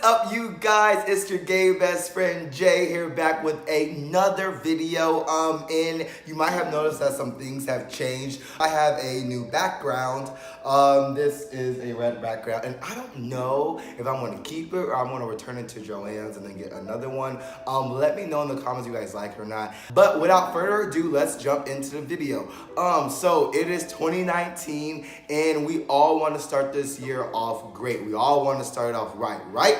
up, you guys? It's your gay best friend Jay here, back with another video. And you might have noticed that some things have changed. I have a new background. This is a red background, and I don't know if I'm going to keep it or I'm going to return it to Joanne's and then get another one. Let me know in the comments if you guys like it or not. But without further ado, let's jump into the video. So it is 2019, and we all want to start this year off great. We all want to start off right.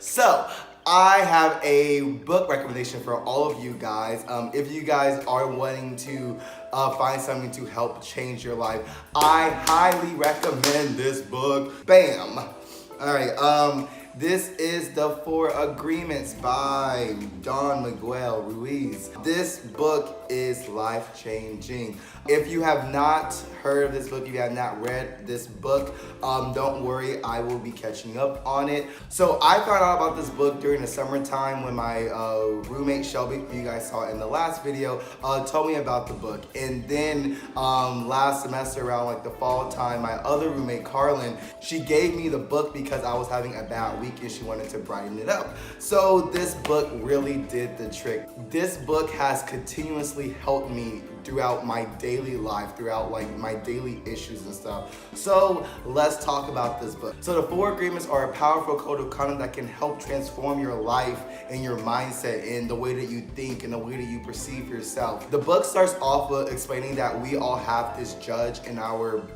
So I have a book recommendation for all of you guys. If you guys are wanting to find something to help change your life, I highly recommend this book. Bam! All right. This is The 4 Agreements by Don Miguel Ruiz. This book is life-changing. If you have not heard of this book, if you have not read this book, don't worry, I will be catching up on it. So I found out about this book during the summertime when my roommate Shelby, who you guys saw in the last video, told me about the book. And then last semester around like the fall time, my other roommate Carlin, she gave me the book because I was having a bad week and she wanted to brighten it up. So this book really did the trick. This book has continuously helped me throughout my daily life, throughout like my daily issues and stuff. So let's talk about this book. So the 4 Agreements are a powerful code of conduct that can help transform your life and your mindset and the way that you think and the way that you perceive yourself. The book starts off with explaining that we all have this judge in our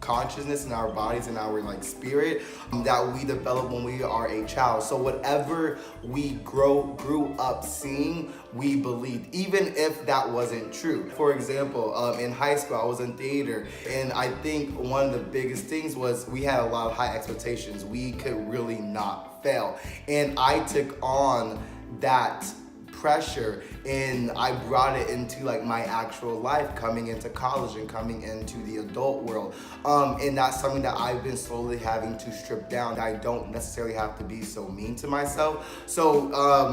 consciousness in our bodies and our spirit that we develop when we are a child. So whatever we grew up seeing, we believed, even if that wasn't true. For example, in high school, I was in theater, and I think one of the biggest things was we had a lot of high expectations. We could really not fail. And I took on that pressure and I brought it into my actual life, coming into college and coming into the adult world. And that's something that I've been slowly having to strip down. I don't necessarily have to be so mean to myself. So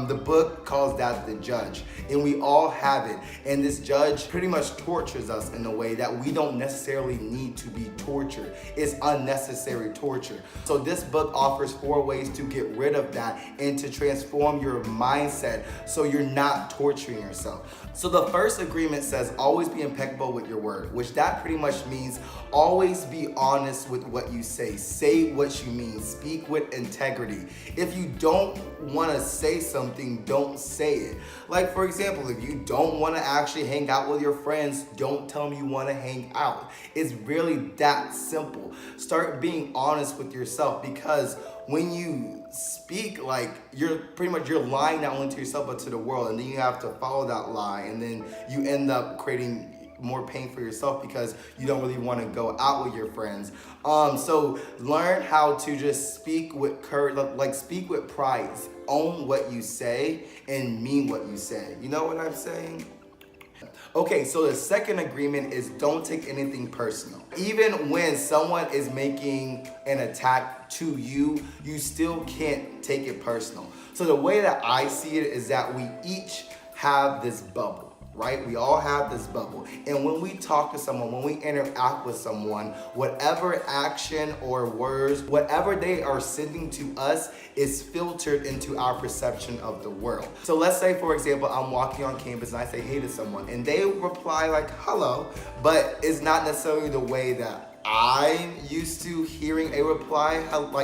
the book calls that the judge, and we all have it. And this judge pretty much tortures us in a way that we don't necessarily need to be tortured. It's unnecessary torture. So this book offers 4 ways to get rid of that and to transform your mindset so you're not torturing yourself. So the first agreement says always be impeccable with your word, which that pretty much means always be honest with what you say. Say what you mean. Speak with integrity. If you don't want to say something, don't say it. Like, for example, if you don't want to actually hang out with your friends, don't tell them you want to hang out. It's really that simple. Start being honest with yourself, because when you speak, you're lying not only to yourself but to the world, and then you have to follow that lie, and then you end up creating more pain for yourself because you don't really want to go out with your friends. So learn how to just speak with courage, speak with pride. Own what you say and mean what you say. You know what I'm saying? Okay, so the second agreement is don't take anything personal. Even when someone is making an attack to you, you still can't take it personal. So the way that I see it is that we each have this bubble. Right? We all have this bubble. And when we talk to someone, when we interact with someone, whatever action or words, whatever they are sending to us is filtered into our perception of the world. So let's say, for example, I'm walking on campus and I say hey to someone and they reply hello, but it's not necessarily the way that I'm used to hearing a reply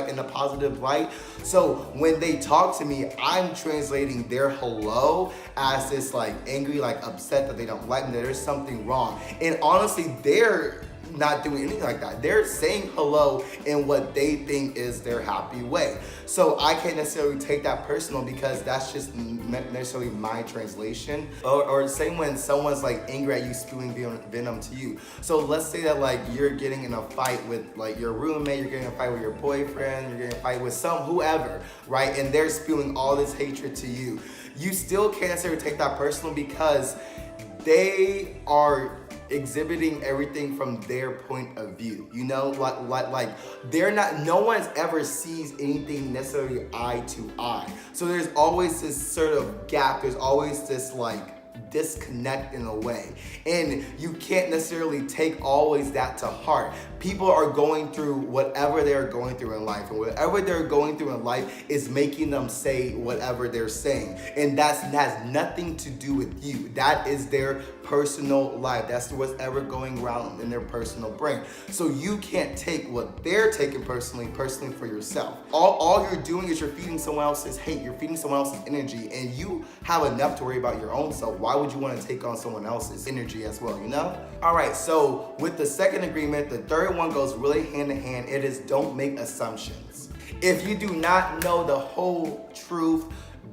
in a positive light. So when they talk to me, I'm translating their hello as this angry, upset that they don't like me, that there's something wrong. And honestly, they're not doing anything like that. They're saying hello in what they think is their happy way. So I can't necessarily take that personal because that's just necessarily my translation. Or same when someone's angry at you, spewing venom to you. So let's say that you're getting in a fight with your roommate, you're getting in a fight with your boyfriend, you're getting in a fight with whoever, right? And they're spewing all this hatred to you. You still can't necessarily take that personal because they are exhibiting everything from their point of view, they're not, no one's ever sees anything necessarily eye to eye. So there's always this sort of gap, there's always this disconnect in a way. And you can't necessarily take always that to heart. People are going through whatever they're going through in life, and whatever they're going through in life is making them say whatever they're saying. And that has nothing to do with you. That is their personal life. That's what's ever going around in their personal brain. So you can't take what they're taking personally for yourself. All you're doing is you're feeding someone else's hate. You're feeding someone else's energy, and you have enough to worry about your own self. Why would you want to take on someone else's energy as well, you know? All right, so with the second agreement, the third one goes really hand in hand. It is don't make assumptions. If you do not know the whole truth,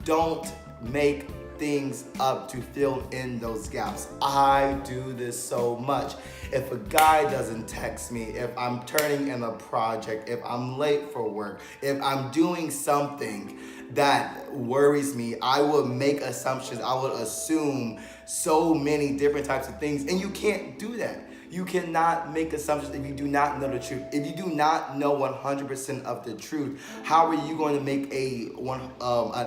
don't make things up to fill in those gaps. I do this so much. If a guy doesn't text me, if I'm turning in a project, if I'm late for work, if I'm doing something that worries me, I would make assumptions. I would assume so many different types of things, and you can't do that. You cannot make assumptions if you do not know the truth. If you do not know 100% of the truth, how are you going to make a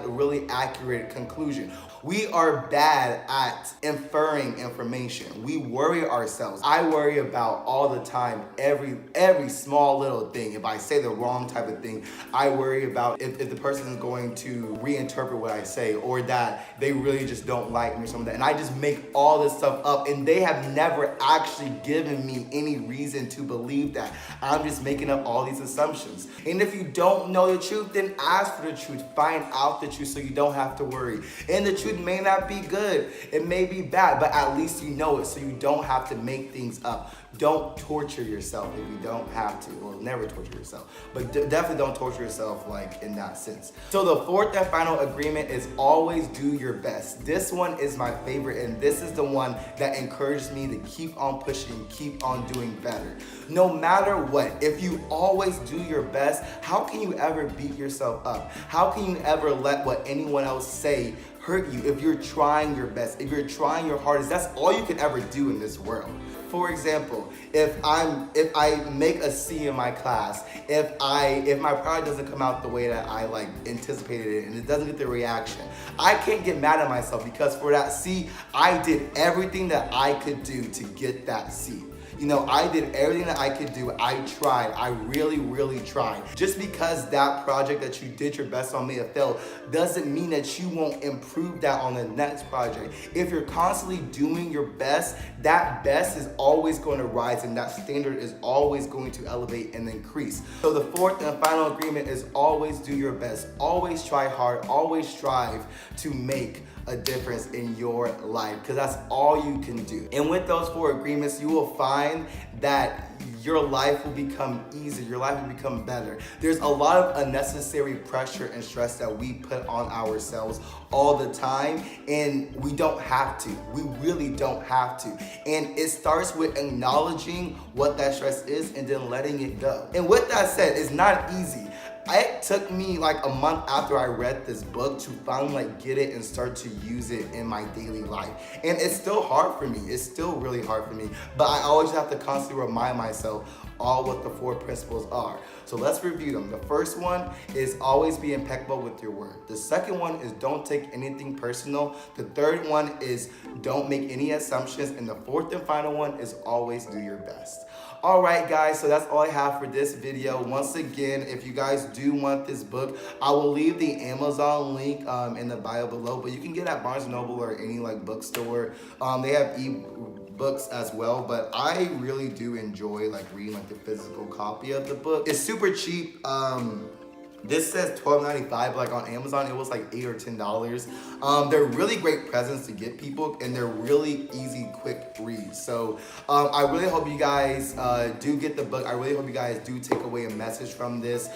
really accurate conclusion? We are bad at inferring information. We worry ourselves. I worry about all the time, every small little thing. If I say the wrong type of thing, I worry about if the person is going to reinterpret what I say, or that they really just don't like me or something like that. And I just make all this stuff up, and they have never actually given me any reason to believe that. I'm just making up all these assumptions. And if you don't know the truth, then ask for the truth. Find out the truth so you don't have to worry. And the truth may not be good. It may be bad, but at least you know it, so you don't have to make things up. Don't torture yourself if you don't have to. Well, never torture yourself, but definitely don't torture yourself like in that sense. So the fourth and final agreement is always do your best. This one is my favorite, and this is the one that encourages me to keep on pushing, keep on doing better. No matter what, if you always do your best, how can you ever beat yourself up? How can you ever let what anyone else say hurt you if you're trying your best, if you're trying your hardest? That's all you can ever do in this world. For example, if I make a C in my class, if my project doesn't come out the way that I anticipated it, and it doesn't get the reaction, I can't get mad at myself, because for that C, I did everything that I could do to get that C. You know, I did everything that I could do. I tried. I really, really tried. Just because that project that you did your best on may have failed doesn't mean that you won't improve that on the next project. If you're constantly doing your best, that best is always going to rise, and that standard is always going to elevate and increase. So the fourth and final agreement is always do your best. Always try hard. Always strive to make a difference in your life, because that's all you can do. And with those four agreements, you will find that your life will become easier, your life will become better. There's a lot of unnecessary pressure and stress that we put on ourselves all the time, and we don't have to. We really don't have to. And it starts with acknowledging what that stress is and then letting it go. And with that said, it's not easy. It took me like a month after I read this book to finally get it and start to use it in my daily life. And it's still hard for me. It's still really hard for me. But I always have to constantly remind myself all what the four principles are. So let's review them. The first one is always be impeccable with your word. The second one is don't take anything personal. The third one is don't make any assumptions. And the fourth and final one is always do your best. All right, guys, so that's all I have for this video. Once again, if you guys do want this book, I will leave the Amazon link in the bio below, but you can get it at Barnes & Noble or any bookstore. They have books as well, but I really do enjoy reading the physical copy of the book. It's super cheap. This says $12.95, but on Amazon it was $8 or $10. They're really great presents to get people, and they're really easy, quick reads. So I really hope you guys do get the book. I really hope you guys do take away a message from this.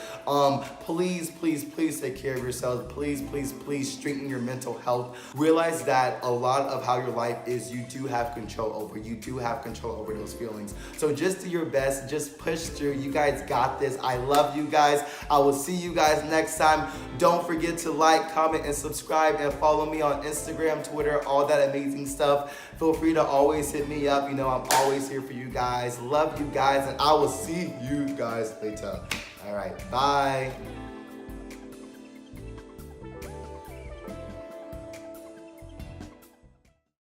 Please, please, please take care of yourselves. Please, please, please strengthen your mental health. Realize that a lot of how your life is, you do have control over. You do have control over those feelings. So just do your best. Just push through. You guys got this. I love you guys. I will see you guys next time. Don't forget to like, comment, and subscribe, and follow me on Instagram, Twitter, all that amazing stuff. Feel free to always hit me up. You know, I'm always here for you guys. Love you guys, and I will see you guys later. All right, bye.